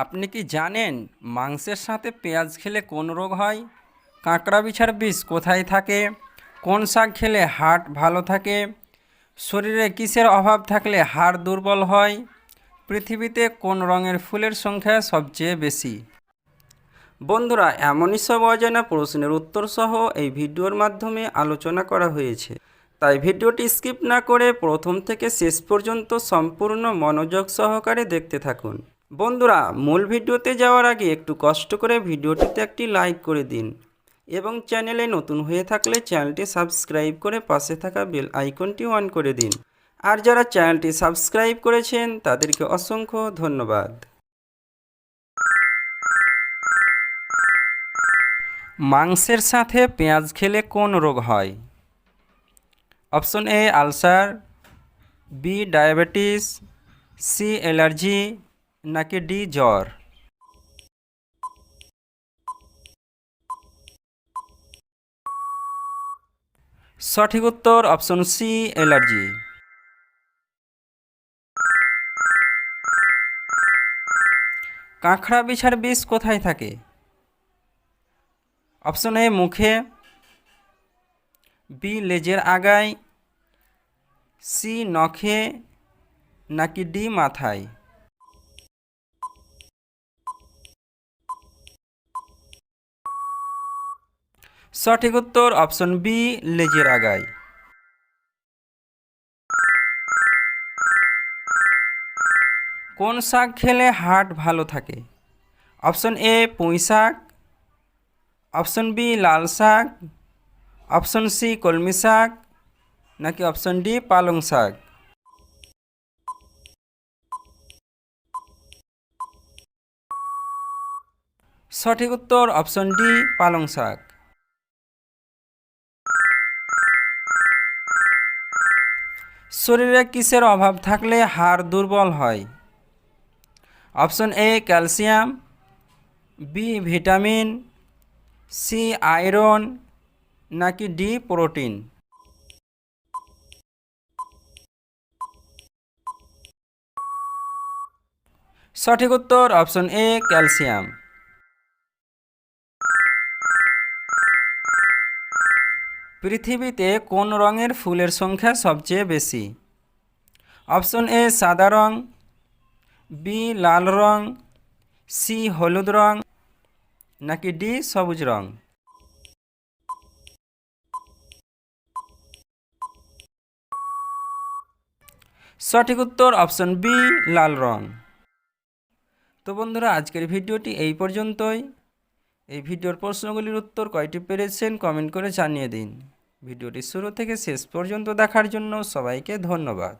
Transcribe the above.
আপনি কি জানেন মাংসের সাথে পেঁয়াজ খেলে কোন রোগ হয়? কাঁকড়া বিছার বিষ কোথায় থাকে? কোন শাক খেলে হার্ট ভালো থাকে? শরীরে কিসের অভাব থাকলে হাড় দুর্বল হয়? পৃথিবীতে কোন রঙের ফুলের সংখ্যা সবচেয়ে বেশি? বন্ধুরা, এমনই সব অজানা প্রশ্নের উত্তর সহ এই ভিডিওর মাধ্যমে আলোচনা করা হয়েছে। তাই ভিডিওটি স্কিপ না করে প্রথম থেকে শেষ পর্যন্ত সম্পূর্ণ মনোযোগ সহকারে দেখতে থাকুন। বন্ধুরা, মূল ভিডিওতে যাওয়ার আগে একটু কষ্ট করে ভিডিওটিতে একটি লাইক করে দিন এবং চ্যানেলে নতুন হয়ে থাকলে চ্যানেলটি সাবস্ক্রাইব করে পাশে থাকা বেল আইকনটি অন করে দিন। আর যারা চ্যানেলটি সাবস্ক্রাইব করেছেন তাদেরকে অসংখ্য ধন্যবাদ। মাংসের সাথে পেঁয়াজ খেলে কোন রোগ হয়? Option A ulcer, B diabetes, C allergy, নাকি ডি জ্বর? সঠিক উত্তর অপশন সি অ্যালার্জি। কাঁকড়া বিছার বিষ কোথায় থাকে? অপশন এ মুখে, বি লেজের আগায়, সি নখে, নাকি ডি মাথায়? সঠিক উত্তর অপশন বি লেজের আগায়। কোন শাক খেলে হার্ট ভালো থাকে? অপশন এ পুঁই শাক, অপশন বি লাল শাক, অপশন সি কলমি শাক, নাকি অপশন ডি পালং শাক? সঠিক উত্তর অপশন ডি পালং শাক। শরীরে কিসের অভাব থাকলে হাড় দুর্বল হয়? Option A calcium, B vitamin, C iron, নাকি ডি প্রোটিন? সঠিক উত্তর অপশন এ ক্যালসিয়াম। পৃথিবীতে কোন রঙের ফুলের সংখ্যা সবচেয়ে বেশি? অপশন এ সাদা রং, বি লাল রং, সি হলুদ রং, নাকি ডি সবুজ রং? সঠিক উত্তর অপশন বি লাল রং। তো বন্ধুরা, আজকের ভিডিওটি এই পর্যন্তই। এই ভিডিওর প্রশ্নগুলির উত্তর কয়টি পেরেছেন কমেন্ট করে জানিয়ে দিন। ভিডিওটি শুরু থেকে শেষ পর্যন্ত দেখার জন্য সবাইকে ধন্যবাদ।